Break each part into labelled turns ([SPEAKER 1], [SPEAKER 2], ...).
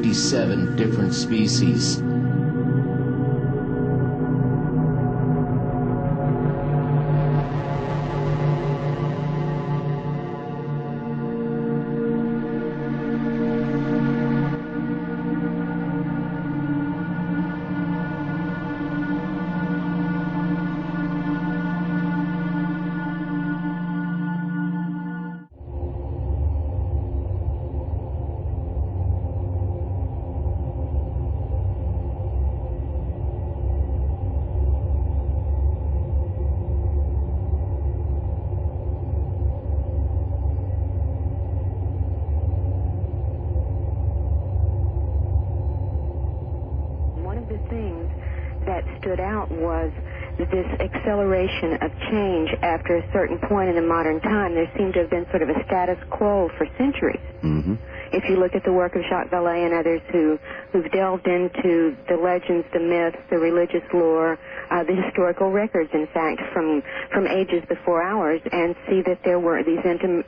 [SPEAKER 1] 57 different species.
[SPEAKER 2] Stood out was this acceleration of change after a certain point in the modern time. There seemed to have been sort of a status quo for centuries.
[SPEAKER 3] Mm-hmm.
[SPEAKER 2] If you look at the work of Jacques Vallée and others who've delved into the legends, the myths, the religious lore, the historical records, in fact, from ages before ours, and see that there were these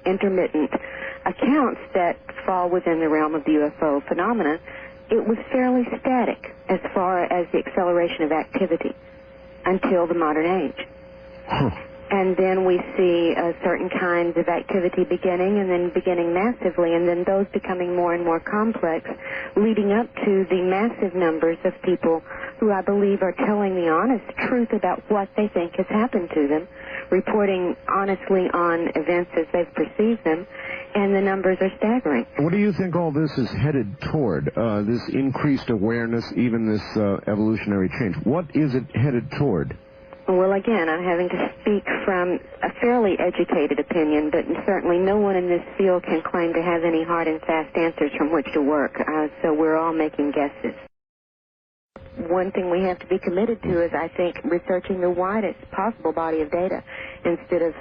[SPEAKER 2] intermittent accounts that fall within the realm of the UFO phenomena, it was fairly static as far as the acceleration of activity until the modern age. And then we see certain kinds of activity beginning and then beginning massively, and then those becoming more and more complex, leading up to the massive numbers of people who I believe are telling the honest truth about what they think has happened to them, reporting honestly on events as they've perceived them, and the numbers are staggering.
[SPEAKER 3] What do you think all this is headed toward, this increased awareness, even this evolutionary change? What is it headed toward?
[SPEAKER 2] Well, again, I'm having to speak from a fairly educated opinion, but certainly no one in this field can claim to have any hard and fast answers from which to work, so we're all making guesses. One thing we have to be committed to is, I think, researching the widest possible body of data instead of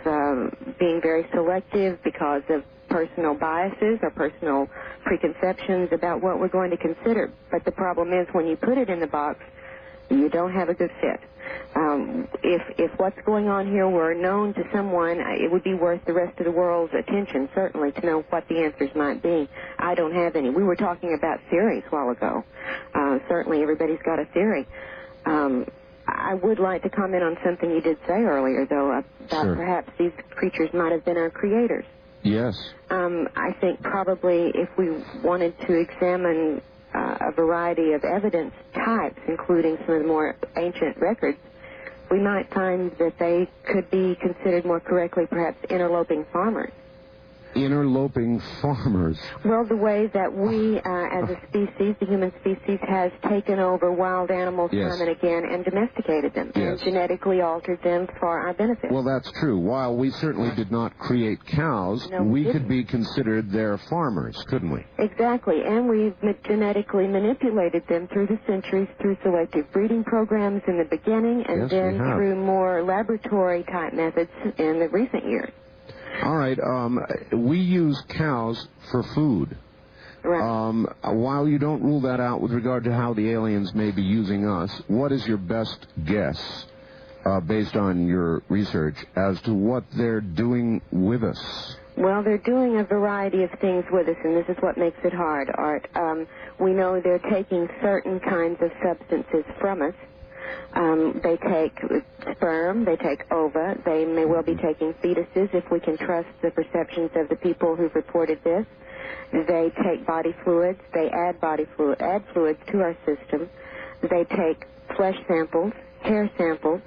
[SPEAKER 2] being very selective because of personal biases or personal preconceptions about what we're going to consider. But the problem is when you put it in the box, you don't have a good fit. If what's going on here were known to someone, it would be worth the rest of the world's attention, certainly, to know what the answers might be. I don't have any. We were talking about theories a while ago. Certainly everybody's got a theory. I would like to comment on something you did say earlier, though, about
[SPEAKER 3] Sure.
[SPEAKER 2] Perhaps these creatures might have been our creators.
[SPEAKER 3] Yes.
[SPEAKER 2] I think probably if we wanted to examine a variety of evidence types, including some of the more ancient records, we might find that they could be considered more correctly perhaps interloping farmers.
[SPEAKER 3] Interloping farmers.
[SPEAKER 2] Well, the way that we, as a species, the human species, has taken over wild animals
[SPEAKER 3] Yes.
[SPEAKER 2] time and again and domesticated them and
[SPEAKER 3] Yes.
[SPEAKER 2] genetically altered them for our benefit.
[SPEAKER 3] Well, that's true. While we certainly did not create cows,
[SPEAKER 2] No,
[SPEAKER 3] we
[SPEAKER 2] we
[SPEAKER 3] could be considered their farmers, couldn't we?
[SPEAKER 2] Exactly, and we've genetically manipulated them through the centuries through selective breeding programs in the beginning and
[SPEAKER 3] Yes, we
[SPEAKER 2] then
[SPEAKER 3] have.
[SPEAKER 2] through more laboratory-type methods in the recent years.
[SPEAKER 3] All right. We use cows for food.
[SPEAKER 2] Right.
[SPEAKER 3] While you don't rule that out with regard to how the aliens may be using us, what is your best guess, based on your research, as to what they're doing with us?
[SPEAKER 2] Well, they're doing a variety of things with us, and this is what makes it hard, Art. We know they're taking certain kinds of substances from us. They take sperm, they take ova, they may well be taking fetuses if we can trust the perceptions of the people who've reported this. They take body fluids, they add fluids to our system. They take flesh samples, hair samples.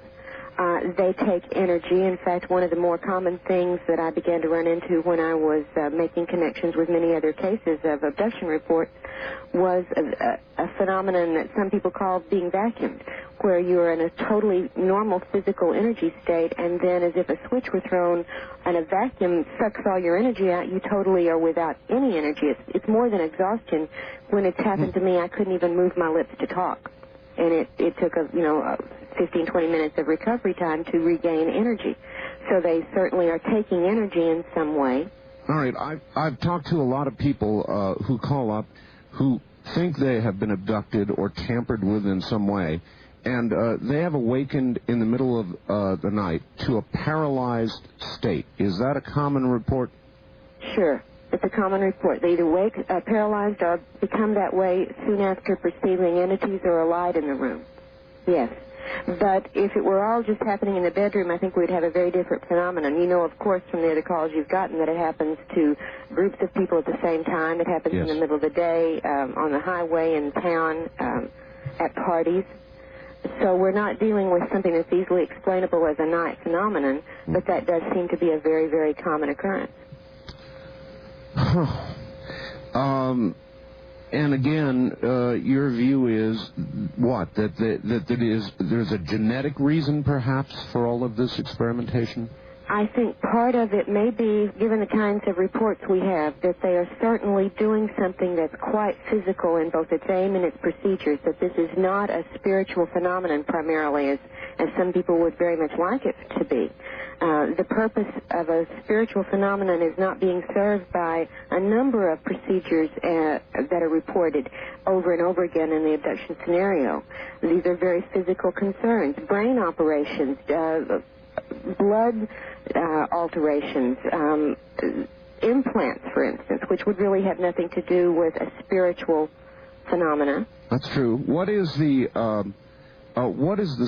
[SPEAKER 2] They take energy. In fact, one of the more common things that I began to run into when I was making connections with many other cases of abduction reports was a phenomenon that some people call being vacuumed, where you're in a totally normal physical energy state, and then as if a switch were thrown and a vacuum sucks all your energy out, you totally are without any energy. It's more than exhaustion. When it's happened to me, I couldn't even move my lips to talk. And it took 15, 20 minutes of recovery time to regain energy. So they certainly are taking energy in some way.
[SPEAKER 3] All right. I've talked to a lot of people who call up who think they have been abducted or tampered with in some way, and they have awakened in the middle of the night to a paralyzed state. Is that a common report?
[SPEAKER 2] Sure. It's a common report. They either wake paralyzed or become that way soon after perceiving entities or a light in the room. Yes. But if it were all just happening in the bedroom, I think we'd have a very different phenomenon. You know, of course, from the other calls you've gotten that it happens to groups of people at the same time. It happens in the middle of the day, on the highway, in town, at parties. So we're not dealing with something that's easily explainable as a night phenomenon, but that does seem to be a very, very common occurrence.
[SPEAKER 3] And again, your view is what? That there's a genetic reason, perhaps, for all of this experimentation?
[SPEAKER 2] I think part of it may be, given the kinds of reports we have, that they are certainly doing something that's quite physical in both its aim and its procedures, that this is not a spiritual phenomenon primarily, as some people would very much like it to be. The purpose of a spiritual phenomenon is not being served by a number of procedures that are reported over and over again in the abduction scenario. These are very physical concerns, brain operations, blood alterations, implants, for instance, which would really have nothing to do with a spiritual phenomena.
[SPEAKER 3] That's true. What is the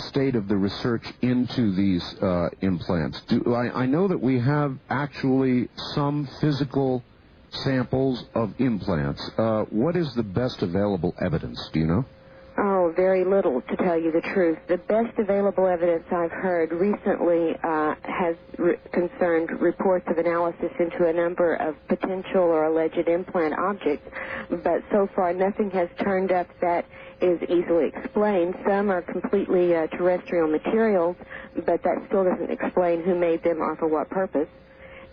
[SPEAKER 3] state of the research into these implants? I know that we have actually some physical samples of implants. What is the best available evidence? Do you know?
[SPEAKER 2] Oh, very little, to tell you the truth. The best available evidence I've heard recently has concerned reports of analysis into a number of potential or alleged implant objects, but so far nothing has turned up that is easily explained. Some are completely terrestrial materials, but that still doesn't explain who made them or for what purpose.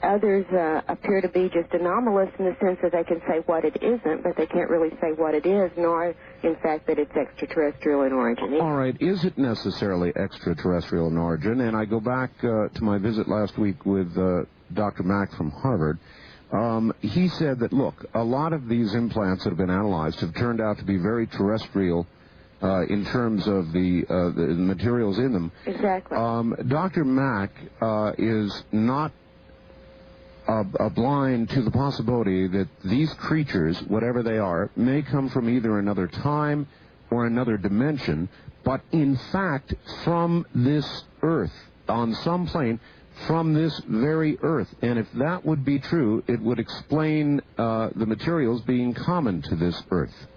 [SPEAKER 2] Others appear to be just anomalous in the sense that they can say what it isn't, but they can't really say what it is, nor, in fact, that it's extraterrestrial in origin.
[SPEAKER 3] All right. Is it necessarily extraterrestrial in origin? And I go back to my visit last week with Dr. Mack from Harvard. He said that, look, a lot of these implants that have been analyzed have turned out to be very terrestrial in terms of the materials in them.
[SPEAKER 2] Exactly.
[SPEAKER 3] Dr. Mack is not blind to the possibility that these creatures, whatever they are, may come from either another time or another dimension, but in fact from this Earth, on some plane, from this very Earth. And if that would be true, it would explain the materials being common to this Earth.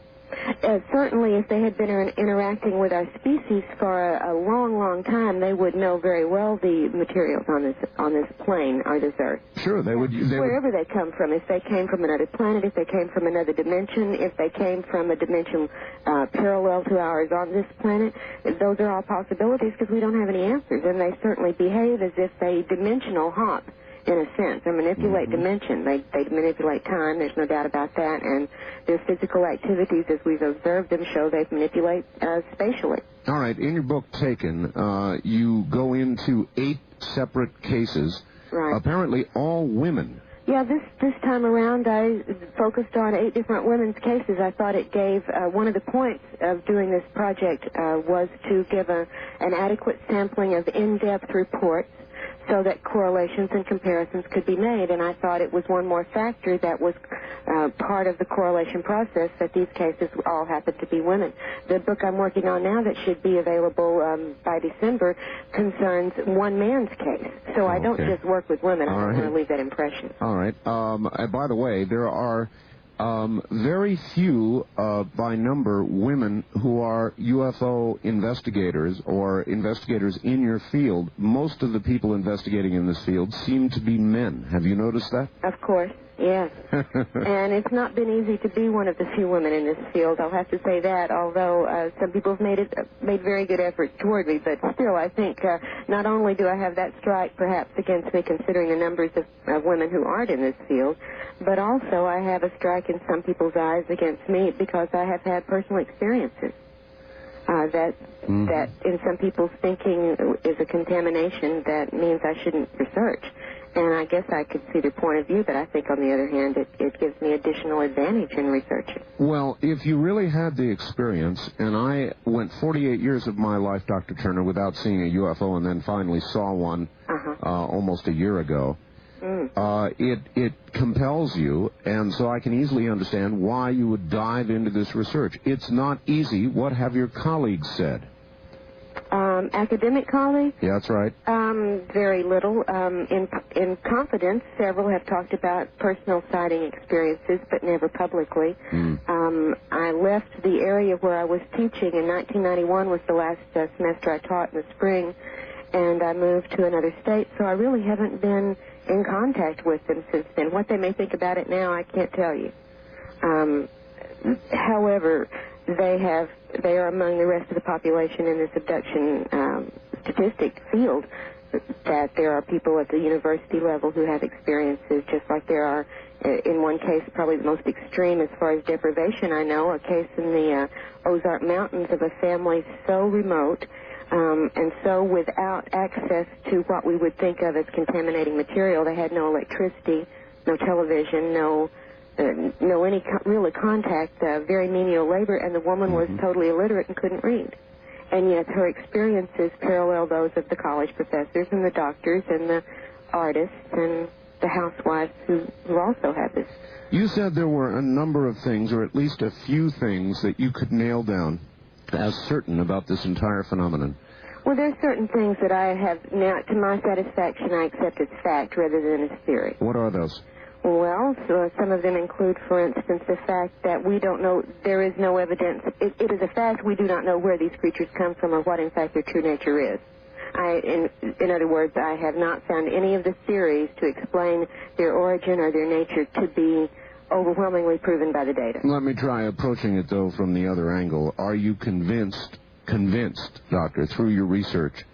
[SPEAKER 2] Certainly, if they had been interacting with our species for a long, long time, they would know very well the materials on this plane or this Earth.
[SPEAKER 3] Sure, they would.
[SPEAKER 2] Wherever they come from, if they came from another planet, if they came from another dimension, if they came from a dimension parallel to ours on this planet, those are all possibilities because we don't have any answers, and they certainly behave as if they dimensional hop. In a sense, they manipulate dimension. They manipulate time. There's no doubt about that. And their physical activities, as we've observed them, show they manipulate spatially.
[SPEAKER 3] All right. In your book, Taken, you go into 8 separate cases.
[SPEAKER 2] Right.
[SPEAKER 3] Apparently, all women.
[SPEAKER 2] Yeah, this time around, I focused on 8 different women's cases. I thought it gave one of the points of doing this project was to give an adequate sampling of in-depth reports, so that correlations and comparisons could be made. And I thought it was one more factor that was part of the correlation process, that these cases all happened to be women. The book I'm working on now that should be available by December concerns one man's case. So I don't just work with women. I don't want to leave that impression.
[SPEAKER 3] All right. By the way, there are very few by number women who are UFO investigators or investigators in your field. Most of the people investigating in this field seem to be men. Have you noticed that?
[SPEAKER 2] Of course, yes. And it's not been easy to be one of the few women in this field, I'll have to say that, although some people have made very good efforts toward me. But still, I think not only do I have that strike perhaps against me considering the numbers of women who aren't in this field, but also I have a strike in some people's eyes against me because I have had personal experiences that in some people's thinking is a contamination that means I shouldn't research. And I guess I could see their point of view, but I think on the other hand it gives me additional advantage in researching.
[SPEAKER 3] Well, if you really had the experience, and I went 48 years of my life, Dr. Turner, without seeing a UFO and then finally saw one almost a year ago, It compels you, and so I can easily understand why you would dive into this research. It's not easy. What have your colleagues said?
[SPEAKER 2] Academic colleagues?
[SPEAKER 3] Yeah, that's right.
[SPEAKER 2] Very little. In confidence, several have talked about personal sighting experiences, but never publicly. I left the area where I was teaching in 1991 was the last semester I taught in the spring, and I moved to another state, so I really haven't been in contact with them since then. What they may think about it now, I can't tell you. However, they are among the rest of the population in this abduction statistic field, that there are people at the university level who have experiences, just like there are, in one case, probably the most extreme as far as deprivation I know, a case in the Ozark Mountains of a family so remote and so without access to what we would think of as contaminating material. They had no electricity, no television, no any real contact, very menial labor, and the woman was totally illiterate and couldn't read. And yet her experiences parallel those of the college professors and the doctors and the artists and the housewives who also have this.
[SPEAKER 3] You said there were a number of things, or at least a few things, that you could nail down as certain about this entire phenomenon.
[SPEAKER 2] Well, there are certain things that I have now, to my satisfaction, I accept as fact rather than as theory.
[SPEAKER 3] What are those?
[SPEAKER 2] Well, so some of them include, for instance, the fact that we don't know, there is no evidence. It is a fact we do not know where these creatures come from or what, in fact, their true nature is. In other words, I have not found any of the theories to explain their origin or their nature to be overwhelmingly proven by the data. Let
[SPEAKER 3] me try approaching it, though, from the other angle. Are you convinced, Doctor, through your research,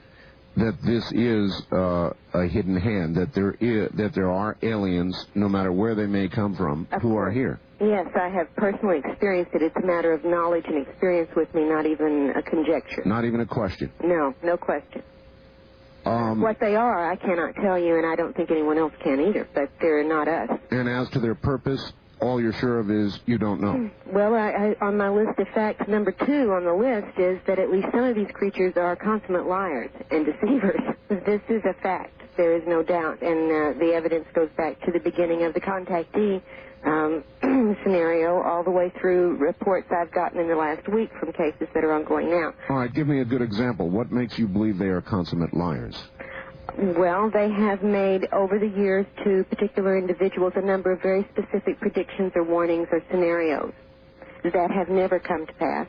[SPEAKER 3] that this is a hidden hand, that there are aliens, no matter where they may come from, who are here?
[SPEAKER 2] Yes, I have personally experienced it. It's a matter of knowledge and experience with me, not even a conjecture.
[SPEAKER 3] Not even a question?
[SPEAKER 2] No question. What they are, I cannot tell you, and I don't think anyone else can either, but they're not us.
[SPEAKER 3] And as to their purpose, all you're sure of is you don't know.
[SPEAKER 2] Well, on my list of facts, number 2 on the list is that at least some of these creatures are consummate liars and deceivers. This is a fact. There is no doubt. And the evidence goes back to the beginning of the contactee scenario all the way through reports I've gotten in the last week from cases that are ongoing now.
[SPEAKER 3] All right, give me a good example. What makes you believe they are consummate liars?
[SPEAKER 2] Well, they have made, over the years, to particular individuals, a number of very specific predictions or warnings or scenarios that have never come to pass.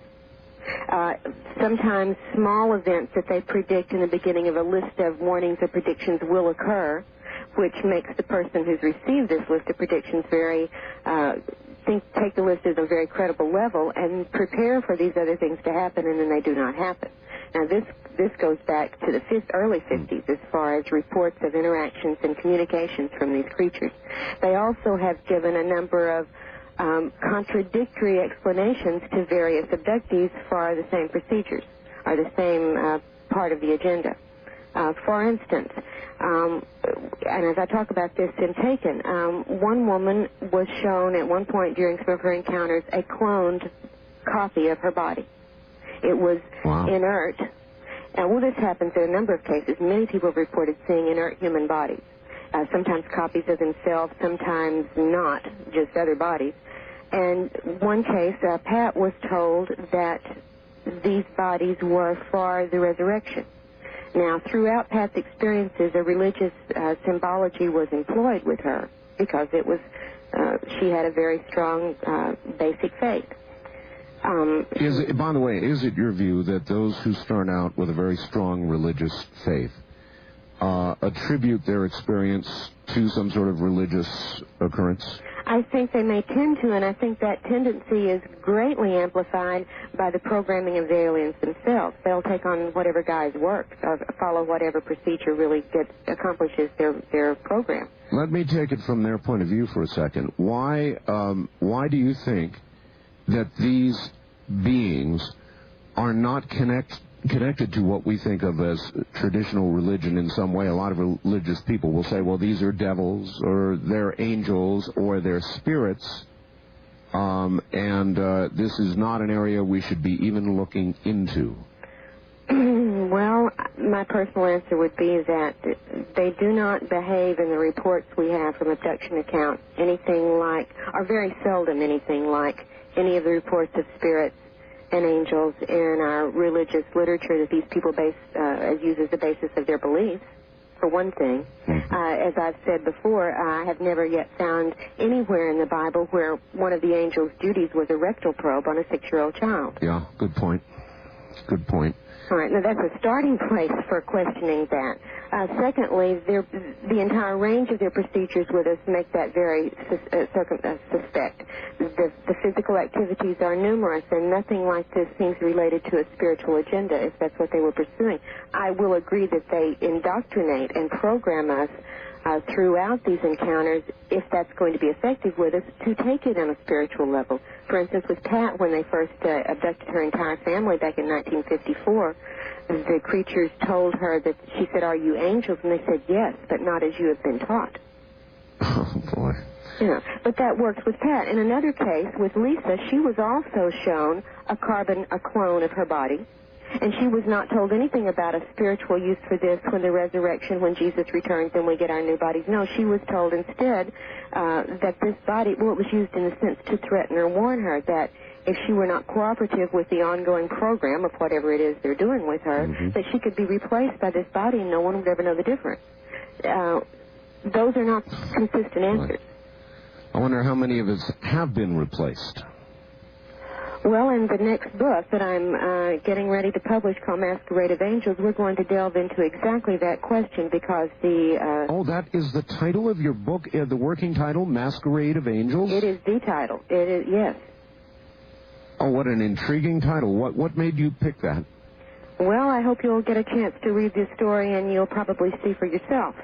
[SPEAKER 2] Sometimes small events that they predict in the beginning of a list of warnings or predictions will occur, which makes the person who's received this list of predictions take the list at a very credible level and prepare for these other things to happen, and then they do not happen. Now, this goes back to the early 50s as far as reports of interactions and communications from these creatures. They also have given a number of contradictory explanations to various abductees for the same procedures or the same part of the agenda. For instance, and as I talk about this in Taken, one woman was shown at one point during some of her encounters a cloned copy of her body. It was inert. Now, well, this happens in a number of cases. Many people have reported seeing inert human bodies, sometimes copies of themselves, sometimes not, just other bodies. And one case, Pat was told that these bodies were for the resurrection. Now, throughout Pat's experiences, a religious symbology was employed with her because it was she had a very strong basic faith.
[SPEAKER 3] By the way, is it your view that those who start out with a very strong religious faith attribute their experience to some sort of religious occurrence?
[SPEAKER 2] I think they may tend to, and I think that tendency is greatly amplified by the programming of the aliens themselves. They'll take on whatever guise works or follow whatever procedure really accomplishes their program.
[SPEAKER 3] Let me take it from their point of view for a second. Why do you think that these beings are not connected to what we think of as traditional religion in some way? A lot of religious people will say, well, these are devils, or they're angels, or they're spirits, and this is not an area we should be even looking into.
[SPEAKER 2] Well, My personal answer would be that they do not behave in the reports we have from abduction accounts anything like, or very seldom anything like, any of the reports of spirits and angels in our religious literature that these people use as the basis of their beliefs, for one thing. As I've said before, I have never yet found anywhere in the Bible where one of the angel's duties was a rectal probe on a 6-year-old child.
[SPEAKER 3] Yeah, good point. Good point.
[SPEAKER 2] All right, now that's a starting place for questioning that. Secondly, the entire range of their procedures with us make that very suspect. The physical activities are numerous, and nothing like this seems related to a spiritual agenda, if that's what they were pursuing. I will agree that they indoctrinate and program us throughout these encounters, if that's going to be effective with us, to take it on a spiritual level. For instance, with Pat, when they first abducted her entire family back in 1954, the creatures told her that, she said, "Are you angels?" And they said, "Yes, but not as you have been taught."
[SPEAKER 3] Oh, boy.
[SPEAKER 2] Yeah, but that works with Pat. In another case, with Lisa, she was also shown a clone of her body. And she was not told anything about a spiritual use for this when the resurrection, when Jesus returns and we get our new bodies. No, she was told instead that this body, it was used in a sense to threaten or warn her that if she were not cooperative with the ongoing program of whatever it is they're doing with her, that she could be replaced by this body and no one would ever know the difference. Those are not consistent answers.
[SPEAKER 3] I wonder how many of us have been replaced.
[SPEAKER 2] Well, in the next book that I'm getting ready to publish called Masquerade of Angels, we're going to delve into exactly that question because the...
[SPEAKER 3] Oh, that is the title of your book, the working title, Masquerade of Angels?
[SPEAKER 2] It is the title. It is, yes.
[SPEAKER 3] Oh, what an intriguing title. What made you pick that?
[SPEAKER 2] Well, I hope you'll get a chance to read this story and you'll probably see for yourself.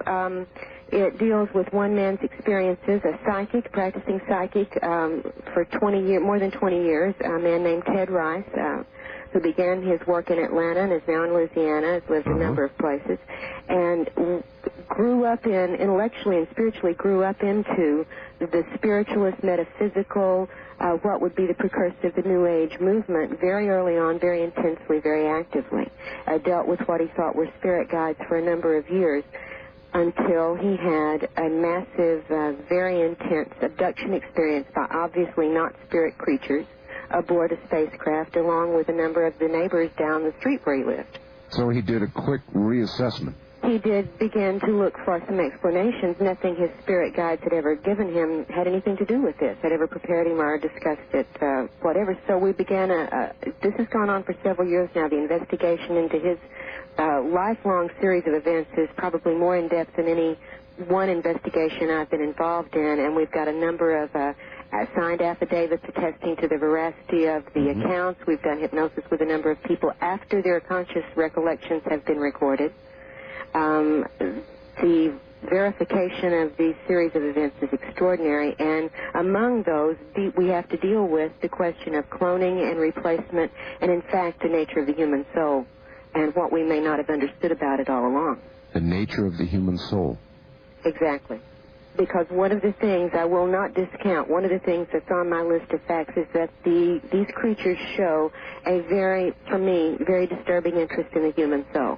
[SPEAKER 2] It deals with one man's experiences, a psychic, practicing psychic for more than 20 years, a man named Ted Rice, who began his work in Atlanta and is now in Louisiana, has lived a number of places, and grew up intellectually and spiritually grew up into the spiritualist, metaphysical, what would be the precursor of the New Age movement very early on, very intensely, very actively. Dealt with what he thought were spirit guides for a number of years, until he had a massive, very intense abduction experience by obviously not spirit creatures aboard a spacecraft, along with a number of the neighbors down the street where he lived.
[SPEAKER 3] So he did a quick reassessment.
[SPEAKER 2] He did begin to look for some explanations. Nothing his spirit guides had ever given him had anything to do with this, had ever prepared him or discussed it, whatever. So we began this has gone on for several years now. The investigation into his lifelong series of events is probably more in-depth than any one investigation I've been involved in, and we've got a number of signed affidavits attesting to the veracity of the accounts. We've done hypnosis with a number of people after their conscious recollections have been recorded. The verification of these series of events is extraordinary, and among those, we have to deal with the question of cloning and replacement, and in fact, the nature of the human soul, and what we may not have understood about it all along.
[SPEAKER 3] The nature of the human soul.
[SPEAKER 2] Exactly. Because one of the things I will not discount, one of the things that's on my list of facts is that these creatures show a for me, very disturbing interest in the human soul.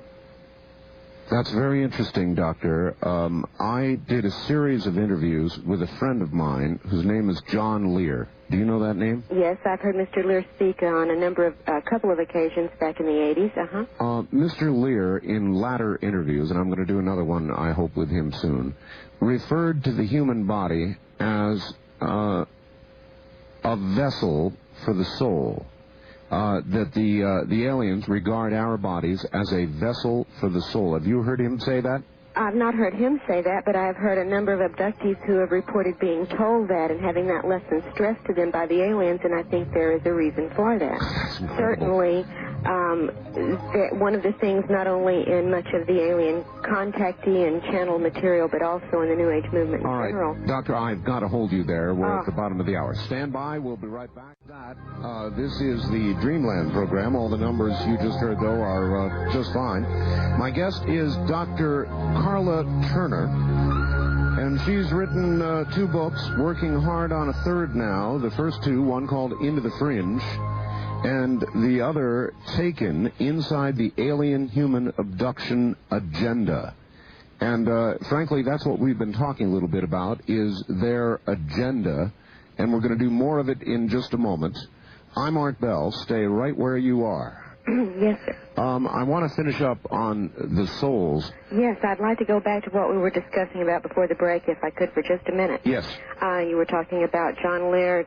[SPEAKER 3] That's very interesting, Doctor. I did a series of interviews with a friend of mine whose name is John Lear. Do you know that name?
[SPEAKER 2] Yes, I've heard Mr. Lear speak on a couple of occasions back in the 80s.
[SPEAKER 3] Mr. Lear, in latter interviews, and I'm going to do another one, I hope, with him soon, referred to the human body as a vessel for the soul. That the aliens regard our bodies as a vessel for the soul. Have you heard him say that?
[SPEAKER 2] I've not heard him say that, but I've heard a number of abductees who have reported being told that and having that lesson stressed to them by the aliens, and I think there is a reason for that. Certainly, one of the things not only in much of the alien contactee and channel material, but also in the New Age movement in general.
[SPEAKER 3] All right, Doctor, I've got to hold you there. We're at the bottom of the hour. Stand by. We'll be right back. This is the Dreamland program. All the numbers you just heard, though, are just fine. My guest is Dr. Carla Turner, and she's written 2 books, working hard on a third now. The first 2, one called Into the Fringe, and the other taken inside the alien human abduction agenda. And frankly, that's what we've been talking a little bit about, is their agenda, and we're going to do more of it in just a moment. I'm Art Bell. Stay right where you are.
[SPEAKER 2] Yes, sir.
[SPEAKER 3] I want to finish up on the souls.
[SPEAKER 2] Yes, I'd like to go back to what we were discussing about before the break, if I could, for just a minute.
[SPEAKER 3] Yes.
[SPEAKER 2] You were talking about John Lear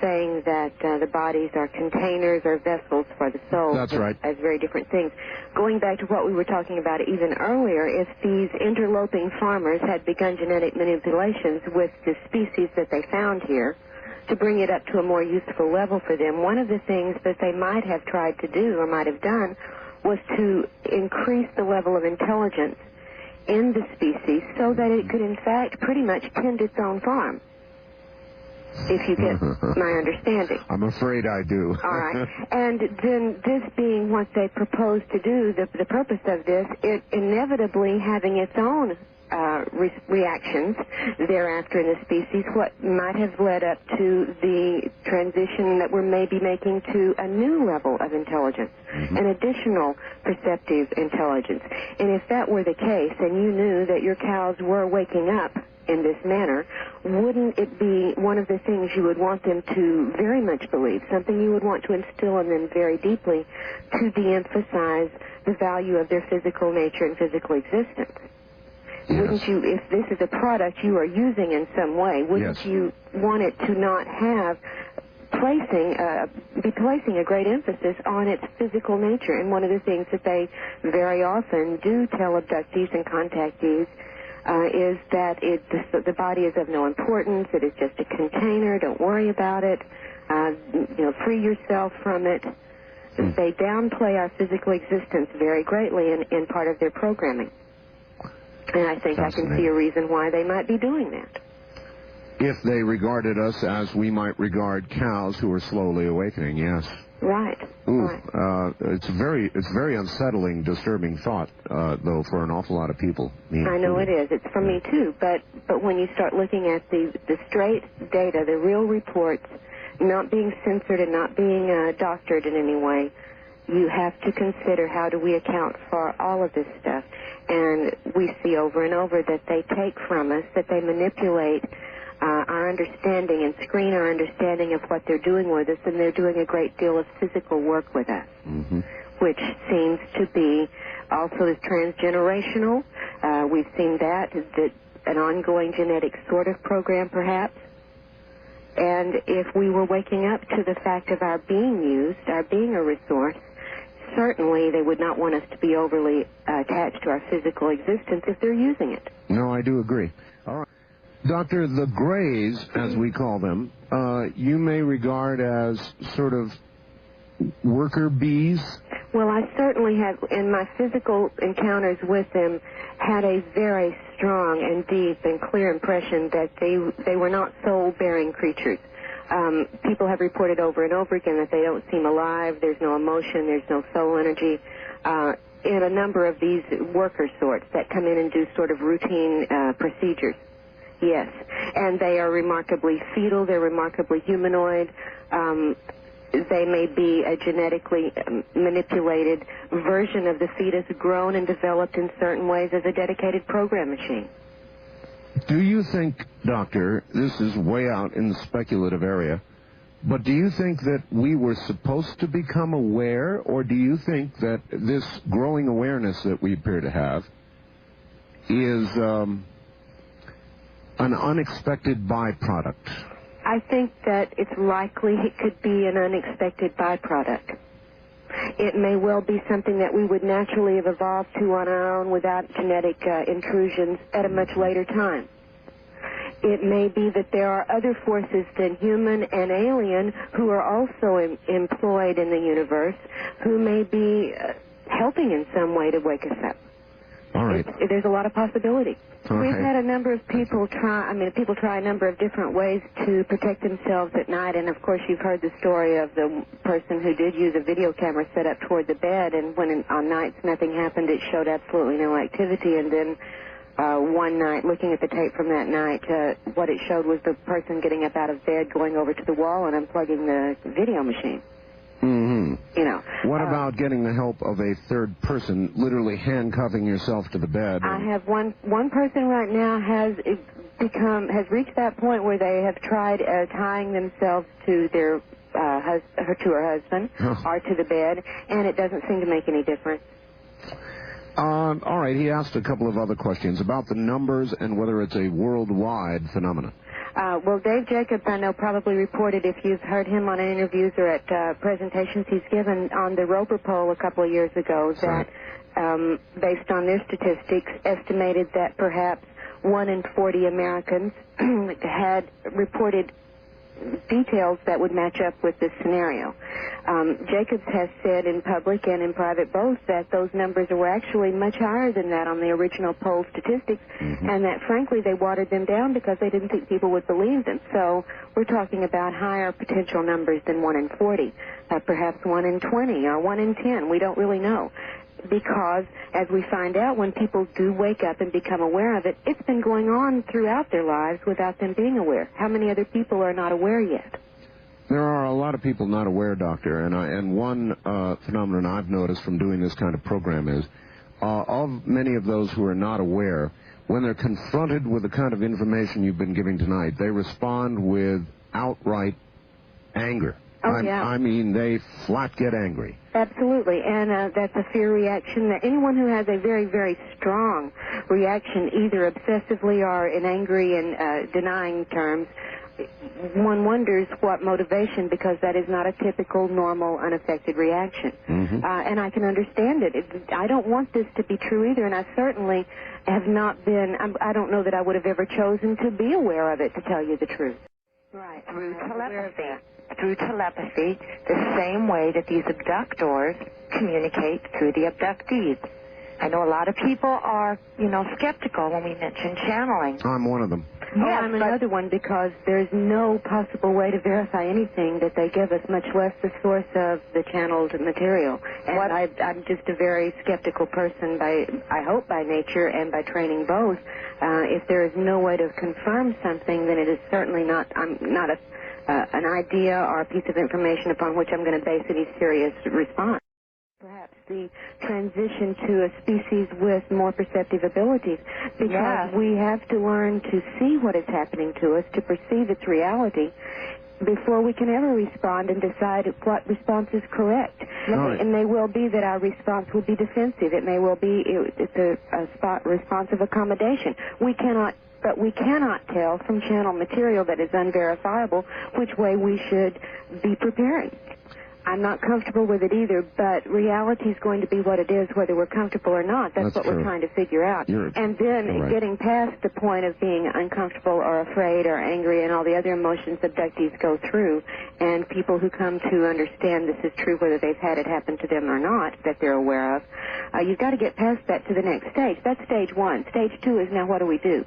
[SPEAKER 2] saying that the bodies are containers or vessels for the soul.
[SPEAKER 3] That's right.
[SPEAKER 2] As very different things. Going back to what we were talking about even earlier, if these interloping farmers had begun genetic manipulations with the species that they found here, to bring it up to a more useful level for them, one of the things that they might have tried to do or might have done was to increase the level of intelligence in the species so that it could, in fact, pretty much tend its own farm, if you get my understanding.
[SPEAKER 3] I'm afraid I do.
[SPEAKER 2] All right. And then this being what they proposed to do, the purpose of this, it inevitably having its own reactions thereafter in the species, what might have led up to the transition that we're maybe making to a new level of intelligence, an additional perceptive intelligence. And if that were the case, and you knew that your cows were waking up in this manner, wouldn't it be one of the things you would want them to very much believe, something you would want to instill in them very deeply, to de-emphasize the value of their physical nature and physical existence? Yes. Wouldn't you, if this is a product you are using in some way, wouldn't
[SPEAKER 3] yes.
[SPEAKER 2] you want it to not have be placing a great emphasis on its physical nature? And one of the things that they very often do tell abductees and contactees is that the body is of no importance. It is just a container. Don't worry about it. Free yourself from it. They downplay our physical existence very greatly in part of their programming. And I think I can see a reason why they might be doing that.
[SPEAKER 3] If they regarded us as we might regard cows who are slowly awakening, yes.
[SPEAKER 2] Right.
[SPEAKER 3] Ooh,
[SPEAKER 2] right.
[SPEAKER 3] It's very unsettling, disturbing thought, though, for an awful lot of people.
[SPEAKER 2] I know it is. It's for me too. But when you start looking at the straight data, the real reports, not being censored and not being doctored in any way, you have to consider how do we account for all of this stuff. And we see over and over that they take from us, that they manipulate our understanding and screen our understanding of what they're doing with us, and they're doing a great deal of physical work with us, which seems to be also transgenerational. We've seen that an ongoing genetic sort of program, perhaps. And if we were waking up to the fact of our being used, our being a resource, certainly they would not want us to be overly attached to our physical existence if they're using it.
[SPEAKER 3] No, I do agree. All right. Doctor, the Greys, as we call them, you may regard as sort of worker bees?
[SPEAKER 2] Well, I certainly have, in my physical encounters with them, had a very strong and deep and clear impression that they were not soul-bearing creatures. People have reported over and over again that they don't seem alive, there's no emotion, there's no soul energy, in a number of these worker sorts that come in and do sort of routine procedures. Yes, and they are remarkably fetal, they're remarkably humanoid. They may be a genetically manipulated version of the fetus, grown and developed in certain ways as a dedicated program machine.
[SPEAKER 3] Do you think, Doctor, this is way out in the speculative area, but do you think that we were supposed to become aware, or do you think that this growing awareness that we appear to have is an unexpected byproduct?
[SPEAKER 2] I think that it's likely it could be an unexpected byproduct. It may well be something that we would naturally have evolved to on our own without genetic intrusions at a much later time. It may be that there are other forces than human and alien who are also employed in the universe who may be helping in some way to wake us up.
[SPEAKER 3] All right.
[SPEAKER 2] There's a lot of possibility.
[SPEAKER 3] All
[SPEAKER 2] We've
[SPEAKER 3] right.
[SPEAKER 2] had a number of people try a number of different ways to protect themselves at night, and of course you've heard the story of the person who did use a video camera set up toward the bed, and when on nights nothing happened, it showed absolutely no activity, and then one night, looking at the tape from that night, what it showed was the person getting up out of bed, going over to the wall and unplugging the video machine.
[SPEAKER 3] Mm-hmm.
[SPEAKER 2] You know.
[SPEAKER 3] What about getting the help of a third person, literally handcuffing yourself to the bed?
[SPEAKER 2] I have one person right now has reached that point where they have tried tying themselves to their to her husband or to the bed, and it doesn't seem to make any difference.
[SPEAKER 3] All right, he asked a couple of other questions about the numbers and whether it's a worldwide phenomenon.
[SPEAKER 2] Well, Dave Jacobs, I know, probably reported, if you've heard him on interviews or at presentations he's given on the Roper poll a couple of years ago, that based on their statistics, estimated that perhaps 1 in 40 Americans had reported details that would match up with this scenario. Jacobs has said in public and in private both that those numbers were actually much higher than that on the original poll statistics, and that frankly they watered them down because they didn't think people would believe them. So we're talking about higher potential numbers than 1 in 40, perhaps 1 in 20 or 1 in 10. We don't really know. Because, as we find out, when people do wake up and become aware of it, it's been going on throughout their lives without them being aware. How many other people are not aware yet?
[SPEAKER 3] There are a lot of people not aware, Doctor, and one phenomenon I've noticed from doing this kind of program is, of many of those who are not aware, when they're confronted with the kind of information you've been giving tonight, they respond with outright anger.
[SPEAKER 2] Oh, yeah.
[SPEAKER 3] I mean, they flat get angry.
[SPEAKER 2] Absolutely, and that's a fear reaction that anyone who has a very, very strong reaction, either obsessively or in angry and denying terms, one wonders what motivation, because that is not a typical, normal, unaffected reaction. And I can understand it. I don't want this to be true either, and I certainly have not been, I don't know that I would have ever chosen to be aware of it, to tell you the truth.
[SPEAKER 4] Right, through telepathy, the same way that these abductors communicate through the abductees. I know a lot of people are, skeptical when we mention channeling.
[SPEAKER 3] I'm one of them.
[SPEAKER 2] Yes, I'm another one, because there's no possible way to verify anything that they give us, much less the source of the channeled material. And I'm just a very skeptical person, I hope by nature and by training both. If there is no way to confirm something, then it is certainly not an idea or a piece of information upon which I'm going to base any serious response. Perhaps the transition to a species with more perceptive abilities, because we have to learn to see what is happening to us, to perceive its reality, before we can ever respond and decide what response is correct.
[SPEAKER 3] Right.
[SPEAKER 2] It may well be that our response will be defensive. It may well be it's a response of accommodation. But we cannot tell from channel material that is unverifiable which way we should be preparing. I'm not comfortable with it either, but reality is going to be what it is, whether we're comfortable or not. That's what
[SPEAKER 3] true.
[SPEAKER 2] we're trying to figure out. And then getting past the point of being uncomfortable or afraid or angry and all the other emotions abductees go through, and people who come to understand this is true, whether they've had it happen to them or not, that they're aware of, you've got to get past that to the next stage. That's stage 1. Stage 2 is now what do we do?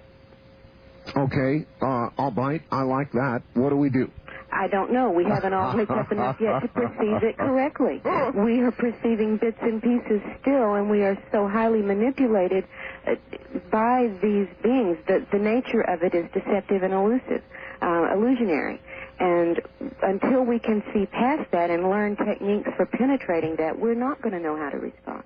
[SPEAKER 3] Okay, all right, I like that. What do we do?
[SPEAKER 2] I don't know. We haven't all picked up enough yet to perceive it correctly. We are perceiving bits and pieces still, and we are so highly manipulated by these beings. The nature of it is deceptive and elusive, illusionary. And until we can see past that and learn techniques for penetrating that, we're not going to know how to respond.